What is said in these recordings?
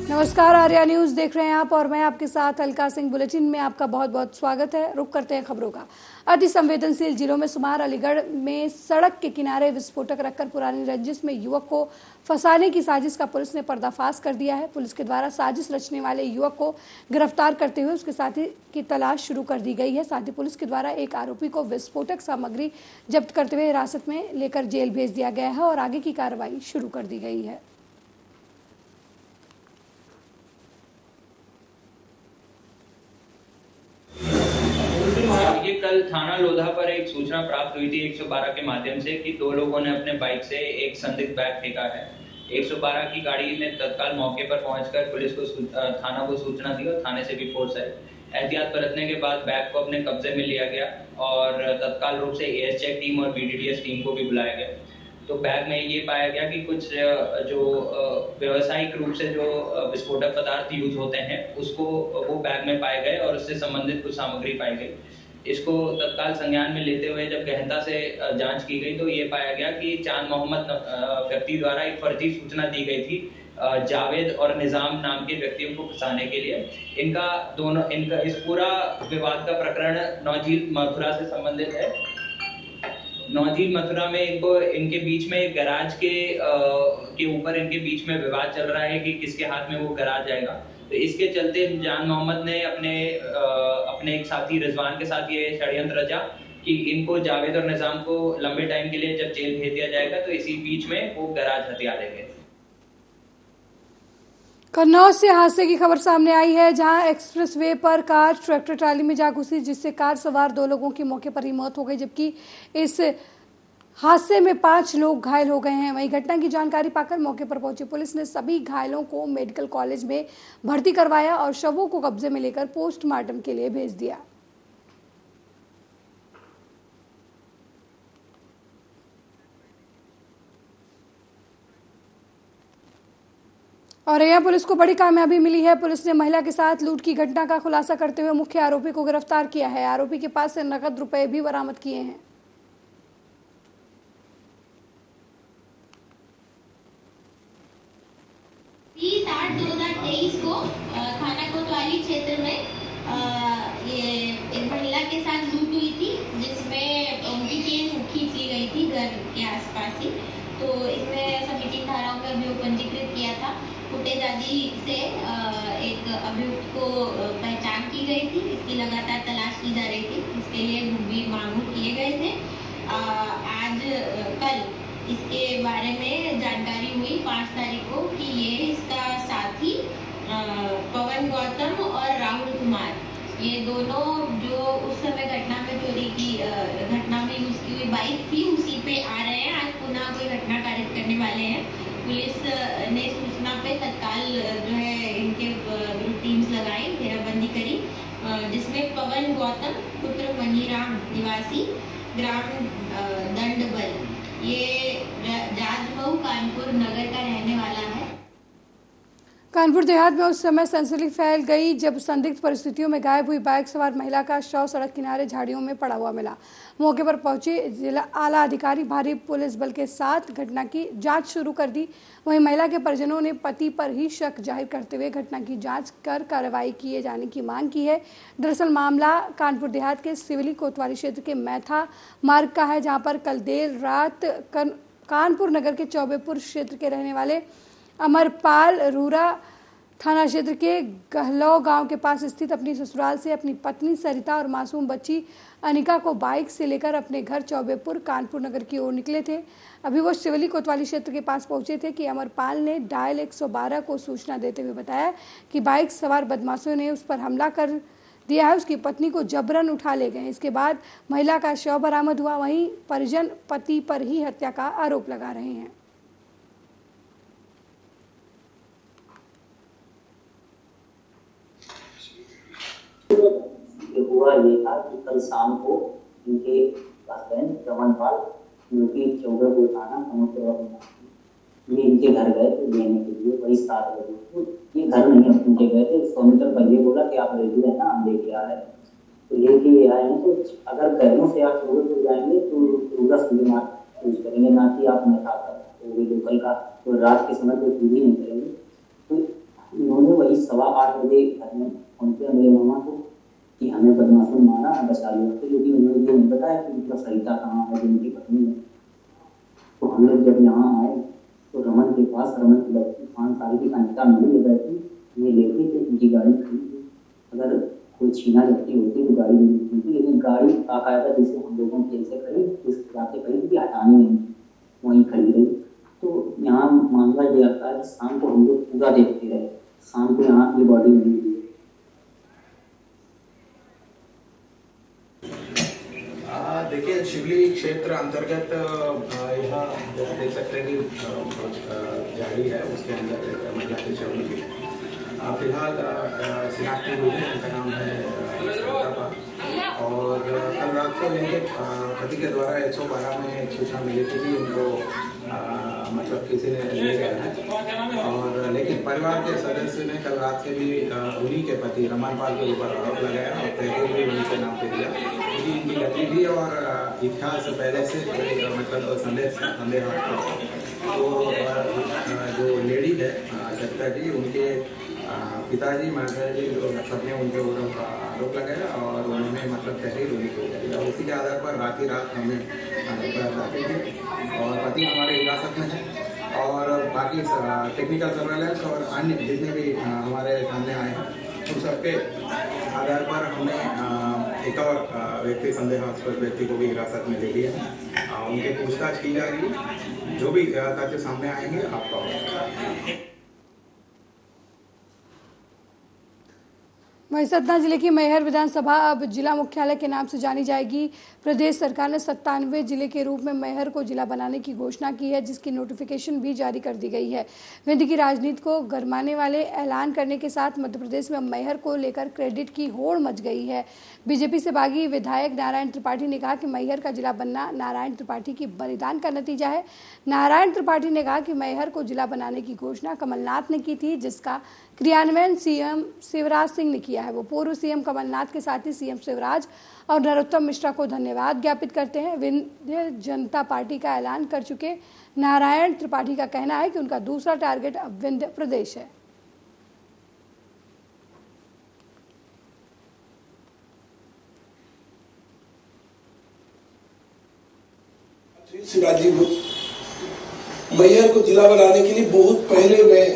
नमस्कार, आर्या न्यूज देख रहे हैं आप और मैं आपके साथ अलका सिंह। बुलेटिन में आपका बहुत बहुत स्वागत है। रुक करते हैं खबरों का। अति संवेदनशील जिलों में शुमार अलीगढ़ में सड़क के किनारे विस्फोटक रखकर पुरानी रंजिश में युवक को फंसाने की साजिश का पुलिस ने पर्दाफाश कर दिया है। पुलिस के द्वारा साजिश रचने वाले युवक को गिरफ्तार करते हुए उसके साथी की तलाश शुरू कर दी गई है। साथ ही पुलिस के द्वारा एक आरोपी को विस्फोटक सामग्री जब्त करते हुए हिरासत में लेकर जेल भेज दिया गया है और आगे की कार्रवाई शुरू कर दी गई है। ये कल थाना लोधा पर एक सूचना प्राप्त हुई थी 112 के माध्यम से कि दो लोगों ने अपने बाइक से एक संदिग्ध बैग फेंका है। 112 की गाड़ी ने तत्काल मौके पर पहुंचकर पुलिस को थाना को सूचना दी और थाने से भी फोर्स आई। एहतियात बरतने के बाद बैग को अपने कब्जे में लिया गया और तत्काल रूप से एएस चेक टीम और बीडीडीएस टीम को भी बुलाया गया। तो बैग में ये पाया गया कि कुछ जो व्यावसायिक रूप से जो विस्फोटक पदार्थ यूज होते हैं उसको वो बैग में पाए गए और उससे संबंधित कुछ सामग्री पाई गई। इसको तत्काल संज्ञान में लेते हुए जब गहनता से जांच की गई तो ये पाया गया कि चांद मोहम्मद व्यक्ति द्वारा एक फर्जी सूचना दी गई थी जावेद और निजाम नाम के व्यक्तियों को फंसाने के लिए। इनका इस पूरा विवाद का प्रकरण नौझील मथुरा से संबंधित है। नौझील मथुरा में इनके बीच में गैराज के ऊपर इनके बीच में विवाद चल रहा है कि किसके हाथ में वो गैराज जाएगा। तो इसके चलते जान मोहम्मद ने अपने एक साथी रिजवान के साथ ये षड्यंत्र रचा कि इनको जावेद और निजाम को लंबे टाइम के लिए जब जेल भेज दिया जाएगा तो इसी बीच में वो गैराज हथिया देंगे। कन्नौज से हादसे की खबर सामने आई है, जहां एक्सप्रेसवे पर कार ट्रैक्टर ट्राली में जा घुसी, जिससे कार सवार 2 लोगों की मौके पर ही मौत हो गई, जबकि इस हादसे में 5 लोग घायल हो गए हैं। वहीं घटना की जानकारी पाकर मौके पर पहुंची पुलिस ने सभी घायलों को मेडिकल कॉलेज में भर्ती करवाया और शवों को कब्जे में लेकर पोस्टमार्टम के लिए भेज दिया। और यहाँ पुलिस को बड़ी कामयाबी मिली है। पुलिस ने महिला के साथ लूट की घटना का खुलासा करते हुए मुख्य आरोपी को गिरफ्तार किया है। आरोपी के पास से नकद रुपए भी बरामद किए हैं। 30/8/2023 को थाना कोतवाली क्षेत्र में ये एक महिला के साथ लूट हुई थी, जिसमें उनकी चेन खींच ली गई थी घर के आसपास ही। तो इसमें सभी 3 धाराओं का अभियोग पंजीकृत किया था। फुटेज आदि से एक अभियुक्त को पहचान की गई थी। इसकी लगातार तलाश की जा रही थी। इसके लिए गंभीर मांग किए गए थे। आज कल इसके बारे में जानकारी हुई 5 तारीख को कि ये इसका साथी पवन गौतम और राहुल कुमार, ये दोनों जो उस समय घटना में चोरी की घटना में यूज की हुई बाइक थी उसी पे आ रहे हैं। आज पुनः कोई घटना कारित करने वाले हैं। पुलिस ने सूचना पे तत्काल जो है इनके टीम्स लगाई, घेराबंदी करी, जिसमें पवन गौतम पुत्र मनीराम निवासी ग्राम दंडबल, ये राजमऊ कानपुर नगर का रहने वाला है। कानपुर देहात में उस समय सनसनी फैल गई जब संदिग्ध परिस्थितियों में गायब हुई बाइक सवार महिला का शव सड़क किनारे झाड़ियों में पड़ा हुआ मिला। मौके पर पहुंचे जिला आला अधिकारी भारी पुलिस बल के साथ घटना की जांच शुरू कर दी। वहीं महिला के परिजनों ने पति पर ही शक जाहिर करते हुए घटना की जांच कर कार्रवाई किए जाने की मांग की है। दरअसल मामला कानपुर देहात के सिवली कोतवाली क्षेत्र के मैथा मार्ग का है, जहाँ पर कल देर रात कानपुर नगर के चौबेपुर क्षेत्र के रहने वाले अमरपाल रूरा थाना क्षेत्र के गहलौ गांव के पास स्थित अपनी ससुराल से अपनी पत्नी सरिता और मासूम बच्ची अनिका को बाइक से लेकर अपने घर चौबेपुर कानपुर नगर की ओर निकले थे। अभी वो शिवली कोतवाली क्षेत्र के पास पहुंचे थे कि अमरपाल ने डायल 112 को सूचना देते हुए बताया कि बाइक सवार बदमाशों ने उस पर हमला कर दिया है। उसकी पत्नी को जबरन उठा ले गए। इसके बाद महिला का शव बरामद हुआ। वहीं परिजन पति पर ही हत्या का आरोप लगा रहे हैं। हुआ ये था कि कल शाम को इनके हस्बैंड रमनपाल जो कि चौबेपुर थाना ये इनके घर गए थे लेने के लिए। वही 7 बजे तो ये घर नहीं उनके गए थे। 100 मीटर पहले बोला कि आप रेडी है ना, हम लेके आ रहे हैं। तो लेके आए हैं। तो अगर घरों से आप चौबेपुर जाएंगे तो टूरिस्ट मार्ग यूज करेंगे, ना कि आप मैथा तो लोकल का। तो रात के समय तो यूज ही नहीं करेंगे। तो इन्होंने 8 बजे घर में फोन किया मेरे मामा को कि हमें बदमाशों ने मारा, बचा लिया। तो क्योंकि उन्होंने ये नहीं बताया कि उनका सरिता कहाँ है, जिनकी पत्नी है। तो हम लोग जब यहाँ आए तो रमन के पास रमन की लड़की 5 साल की अनिता मिली बैठी, ये लेती थी, उनकी गाड़ी खड़ी थी। अगर कोई छीना झपटी होती तो गाड़ी नहीं मिलती, लेकिन गाड़ी बाकायदा जैसे हम लोगों की ऐसे खड़ी, इस जाते खड़ी थी, हटानी नहीं, वहीं खड़ी रही। तो यहाँ मामला ये आता है कि शाम को हम लोग पूरा देखते रहे, शाम को यहाँ की बॉडी नहीं मिली। देखिए, शिवली क्षेत्र अंतर्गत यहाँ देख सकते हैं कि झाड़ी है, उसके अंदर एक महिला की शव मिली। फिलहाल शिनाख्ती हुई है, उनका नाम है और कल रात को इनके पति के द्वारा 112 में एक सूचना मिली थी कि उनको मतलब किसी ने ले गया है। और लेकिन परिवार के सदस्य ने कल रात से भी उन्हीं के पति रमन पाल के ऊपर आरोप लगाया और तहरीर भी उनके नाम पे दिया क्योंकि इनकी गतिविधि और इतिहास पहले से मतलब संदेह तो जो लेडी है सत्ता जी, उनके पिताजी माताजी सबने उनके ऊपर आरोप लगाया और उन्होंने मतलब तहरीर उनके दिया। उसी के आधार पर रात हमें दाखिल की और पति हमारे हिरासत में है और बाकी टेक्निकल सर्वेलेंस और अन्य जितने भी हमारे सामने आए हैं उन सबके आधार पर हमने एक और व्यक्ति संदेहास्पद व्यक्ति को भी हिरासत में ले लिया है। उनकी पूछताछ की जा रही है, जो भी तथ्य सामने आएंगे आपका। वहीं सतना जिले की मैहर विधानसभा अब जिला मुख्यालय के नाम से जानी जाएगी। प्रदेश सरकार ने 97 जिले के रूप में मैहर को जिला बनाने की घोषणा की है, जिसकी नोटिफिकेशन भी जारी कर दी गई है। विंध्य की राजनीति को गरमाने वाले ऐलान करने के साथ मध्य प्रदेश में मैहर को लेकर क्रेडिट की होड़ मच गई है। बीजेपी से बागी विधायक नारायण त्रिपाठी ने कहा कि मैहर का जिला बनना नारायण त्रिपाठी की बलिदान का नतीजा है। नारायण त्रिपाठी ने कहा कि मैहर को जिला बनाने की घोषणा कमलनाथ ने की थी, जिसका क्रियान्वयन सीएम शिवराज सिंह ने किया है। वो पूर्व सीएम कमलनाथ के साथ ही सीएम शिवराज और नरोत्तम मिश्रा को धन्यवाद ज्ञापित करते हैं। विंध्य जनता पार्टी का ऐलान कर चुके नारायण त्रिपाठी का कहना है कि उनका दूसरा टारगेट अब विंध्य प्रदेश है। शिवराज जी मैहर को जिला बनाने के लिए बहुत पहले मैं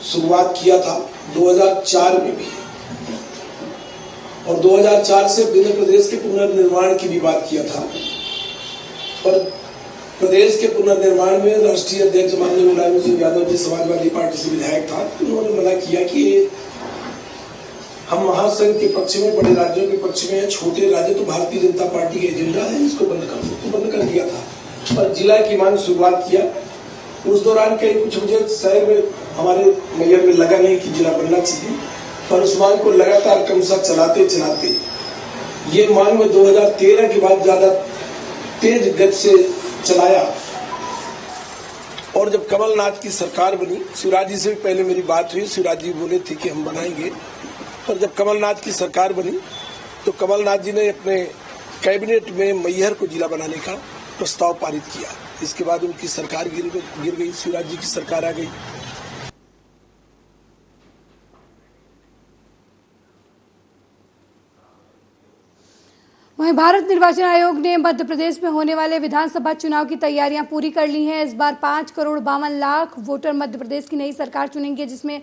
शुरुआत किया था, 2004 में भी, और 2004 से विंध्य प्रदेश के पुनर्निर्माण की भी बात किया था। और प्रदेश के पुनर्निर्माण में राष्ट्रीय अध्यक्ष माननीय मुलायम सिंह यादव जी समाजवादी पार्टी से विधायक था, उन्होंने मना किया कि हम महासंघ के पक्ष में, बड़े राज्यों के पक्ष में, छोटे राज्य तो भारतीय जनता पार्टी का एजेंडा है, इसको बंद कर दिया था और जिला की मांग शुरुआत किया। उस दौरान कई कुछ मुझे शहर में हमारे मैहर में लगा नहीं कि जिला बनना चाहिए, पर उस मांग को लगातार क्रमशः चलाते ये मांग में 2013 के बाद ज्यादा तेज गति से चलाया। और जब कमलनाथ की सरकार बनी, शिवराज जी से भी पहले मेरी बात हुई, शिवराज जी बोले थे कि हम बनाएंगे, पर जब कमलनाथ की सरकार बनी तो कमलनाथ जी ने अपने कैबिनेट में मैहर को जिला बनाने का प्रस्ताव पारित किया। इसके बाद उनकी सरकार गिर गई, शिवराज जी की सरकार आ गई। वहीं भारत निर्वाचन आयोग ने मध्य प्रदेश में होने वाले विधानसभा चुनाव की तैयारियां पूरी कर ली हैं। इस बार 5,52,00,000 वोटर मध्य प्रदेश की नई सरकार चुनेंगे, जिसमें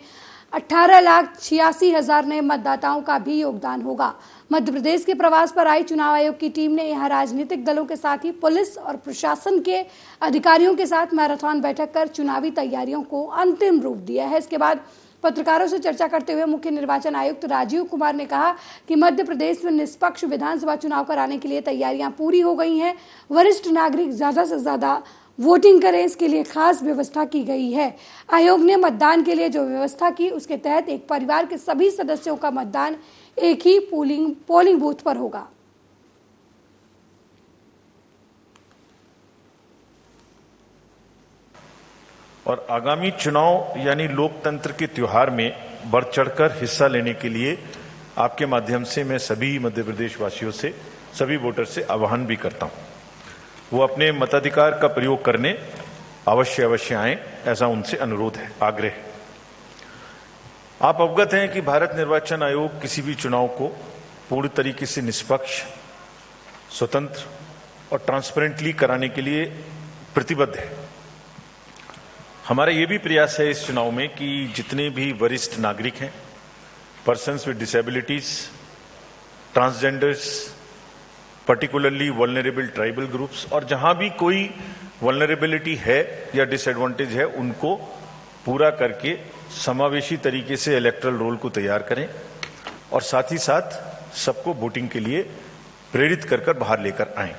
18,86,000 नए मतदाताओं का भी योगदान होगा। मध्य प्रदेश के प्रवास पर आई चुनाव आयोग की टीम ने यहां राजनीतिक दलों के साथ ही पुलिस और प्रशासन के अधिकारियों के साथ मैराथन बैठक कर चुनावी तैयारियों को अंतिम रूप दिया है। इसके बाद पत्रकारों से चर्चा करते हुए मुख्य निर्वाचन आयुक्त राजीव कुमार ने कहा कि मध्य प्रदेश में निष्पक्ष विधानसभा चुनाव कराने के लिए तैयारियां पूरी हो गई हैं। वरिष्ठ नागरिक ज्यादा से ज्यादा वोटिंग करें, इसके लिए खास व्यवस्था की गई है। आयोग ने मतदान के लिए जो व्यवस्था की, उसके तहत एक परिवार के सभी सदस्यों का मतदान एक ही पोलिंग बूथ पर होगा। और आगामी चुनाव यानी लोकतंत्र के त्योहार में बढ़ चढ़कर हिस्सा लेने के लिए आपके माध्यम से मैं सभी मध्य प्रदेश वासियों से, सभी वोटर से आह्वान भी करता हूं, वो अपने मताधिकार का प्रयोग करने अवश्य आएं, ऐसा उनसे अनुरोध है, आग्रह है। आप अवगत हैं कि भारत निर्वाचन आयोग किसी भी चुनाव को पूरी तरीके से निष्पक्ष, स्वतंत्र और ट्रांसपेरेंटली कराने के लिए प्रतिबद्ध है। हमारा ये भी प्रयास है इस चुनाव में कि जितने भी वरिष्ठ नागरिक हैं, persons with disabilities, transgenders, particularly vulnerable tribal groups, और जहां भी कोई वल्नरेबिलिटी है या डिसएडवांटेज है, उनको पूरा करके समावेशी तरीके से इलेक्टरल रोल को तैयार करें और साथ ही साथ सबको वोटिंग के लिए प्रेरित कर बाहर लेकर आएं।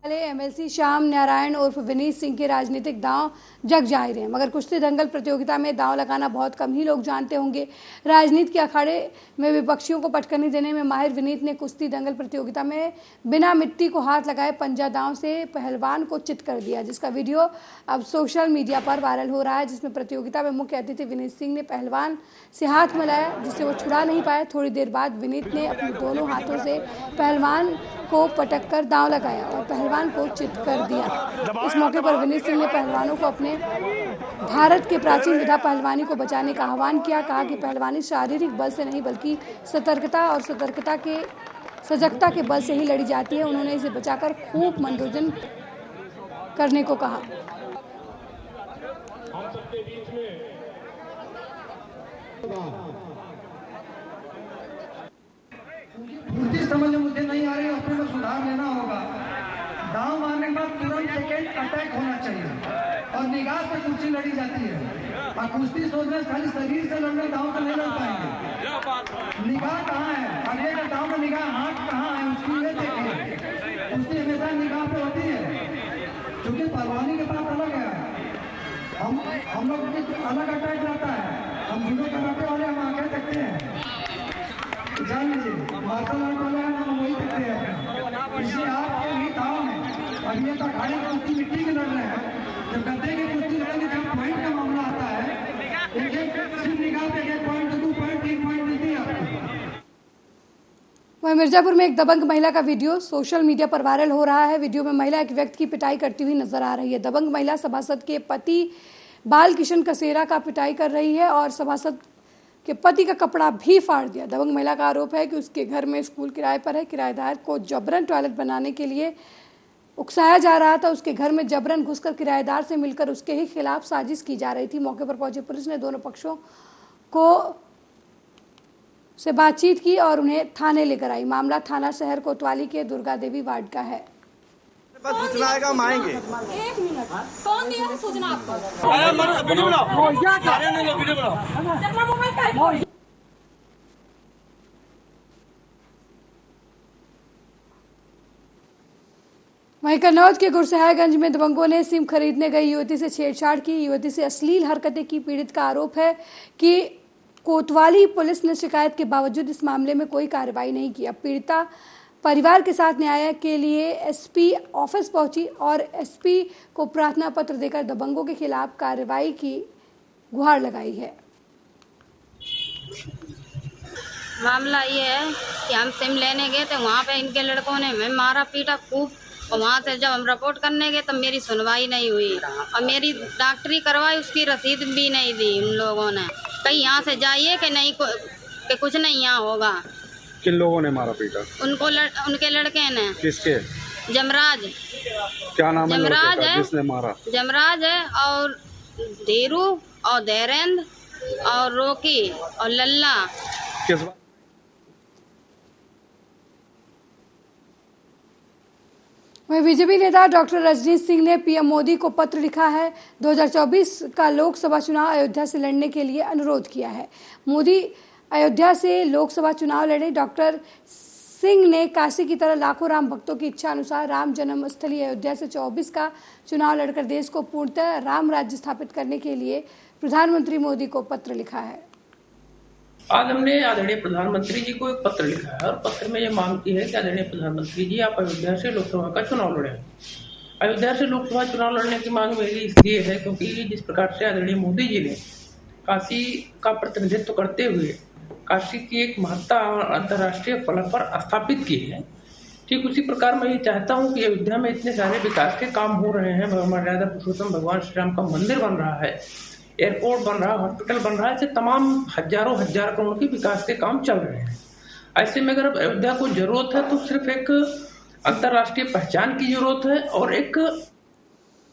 एमएलसी श्याम नारायण उर्फ विनीत सिंह के राजनीतिक दांव जग जाहिर हैं, मगर कुश्ती दंगल प्रतियोगिता में दांव लगाना बहुत कम ही लोग जानते होंगे। राजनीति के अखाड़े में विपक्षियों को पटकनी देने में माहिर विनीत ने कुश्ती दंगल प्रतियोगिता में बिना मिट्टी को हाथ लगाए पंजा दांव से पहलवान को चित कर दिया, जिसका वीडियो अब सोशल मीडिया पर वायरल हो रहा है। जिसमें प्रतियोगिता में मुख्य अतिथि विनीत सिंह ने पहलवान से हाथ मिलाया, जिससे वो छुड़ा नहीं पाए। थोड़ी देर बाद विनीत ने अपने दोनों हाथों से पहलवान को पटक कर दांव लगाया और पहलवान को चित कर दिया। इस मौके पर विनीत सिंह ने पहलवानों को अपने भारत के प्राचीन विधा पहलवानी को बचाने का आह्वान किया। कहा कि पहलवानी शारीरिक बल से नहीं बल्कि सतर्कता और सजगता के बल से ही लड़ी जाती है। उन्होंने इसे बचाकर खूब मनोरंजन करने को कहा। समझ मुझे नहीं आ रही, अपने को सुधार लेना होगा। दांव मारने के बाद तुरंत सेकेंड अटैक होना चाहिए और निगाह से कुर्सी लड़ी जाती है। और कुश्ती सोच रहे खाली शरीर से लड़ने, दांव से नहीं लड़ पाएंगे। निगाह कहाँ है? अगले का दांव में निगाह, हाथ कहाँ है उसकी ये देखिए। कुश्ती हमेशा निगाह पे होती है, क्योंकि पहलवानी के पास अलग है। हम लोग अलग अटैक रहता है। हम जूडो कराटे वाले हम आगे देखते हैं, जान लीजिए मार्शल आर्ट वाले हम वही देखते हैं। इसलिए आपके भी दांव है और ये तो अखाड़े की कुश्ती मिट्टी के लड़ रहे हैं। जब गद्दे की कुश्ती लड़ेंगे, जब पॉइंट का मामला आता है, एक सिर्फ निगाह पे 1 पॉइंट, 2 पॉइंट, 3 पॉइंट मिलती है आपको। वहीं मिर्जापुर में एक दबंग महिला का वीडियो सोशल मीडिया पर वायरल हो रहा है। वीडियो में महिला एक व्यक्ति की पिटाई करती हुई नजर आ रही है। दबंग महिला सभासद के पति बाल किशन कसेरा का पिटाई कर रही है और सभासद के पति का कपड़ा भी फाड़ दिया। दबंग महिला का आरोप है कि उसके घर में स्कूल किराए पर है। किराएदार को जबरन टॉयलेट बनाने के लिए उकसाया जा रहा था। उसके घर में जबरन घुसकर किराएदार से मिलकर उसके ही खिलाफ साजिश की जा रही थी। मौके पर पहुंची पुलिस ने दोनों पक्षों से बातचीत की और उन्हें थाने लेकर आई। मामला थाना शहर कोतवाली के दुर्गा देवी वार्ड का है। बस सूचना आएगा, हम आएंगे। 1 मिनट, कौन दिया सूचना आपको? वहीं कन्नौज के गुरसहायगंज में दबंगों ने सिम खरीदने गई युवती से छेड़छाड़ की। युवती से अश्लील हरकतें की। पीड़ित का आरोप है कि कोतवाली पुलिस ने शिकायत के बावजूद इस मामले में कोई कार्रवाई नहीं की। अब पीड़िता परिवार के साथ न्याय के लिए एसपी ऑफिस पहुंची और एसपी को प्रार्थना पत्र देकर दबंगों के खिलाफ कार्रवाई की गुहार लगाई है। मामला ये है कि हम सिम लेने गए थे, वहाँ पे इनके लड़कों ने हमें मारा पीटा खूब, और वहाँ से जब हम रिपोर्ट करने गए तब मेरी सुनवाई नहीं हुई और मेरी डॉक्टरी करवाई, उसकी रसीद भी नहीं दी उन लोगों ने। कहीं यहाँ से जाइए कि नहीं कि कुछ नहीं यहाँ होगा। किन लोगों ने मारा पीटा? उनके लड़के ने। किसके? जमराज। क्या नाम है? जमराज है जिसने मारा। जमराज है और धीरू और धैरेंद्र और रोकी और लल्ला। किस वहीं बीजेपी नेता डॉक्टर रजनीश सिंह ने पीएम मोदी को पत्र लिखा है। 2024 का लोकसभा चुनाव अयोध्या से लड़ने के लिए अनुरोध किया है। मोदी अयोध्या से लोकसभा चुनाव लड़े। डॉक्टर सिंह ने काशी की तरह लाखों राम भक्तों की इच्छा अनुसार राम जन्मस्थली अयोध्या से 24 का चुनाव लड़कर देश को पूर्णतः राम राज्य स्थापित करने के लिए प्रधानमंत्री मोदी को पत्र लिखा है। आज हमने आदरणीय प्रधानमंत्री जी को एक पत्र लिखा है और पत्र में ये मांग की है कि आदरणीय प्रधानमंत्री जी आप अयोध्या से लोकसभा का चुनाव लड़ें। अयोध्या से लोकसभा चुनाव लड़ने की मांग मेरी इसलिए है क्योंकि जिस प्रकार से आदरणीय मोदी जी ने काशी का प्रतिनिधित्व करते हुए काशी की एक महत्ता अंतर्राष्ट्रीय फलक पर स्थापित की है, ठीक उसी प्रकार मैं ये चाहता हूँ कि अयोध्या में इतने सारे विकास के काम हो रहे हैं, मर्यादा पुरुषोत्तम भगवान श्री राम का मंदिर बन रहा है, एयरपोर्ट बन रहा है, हॉस्पिटल बन रहा है, ऐसे तमाम हजारों हजार करोड़ के विकास के काम चल रहे हैं। ऐसे में अगर अयोध्या को जरूरत है तो सिर्फ एक अंतर्राष्ट्रीय पहचान की जरूरत है और एक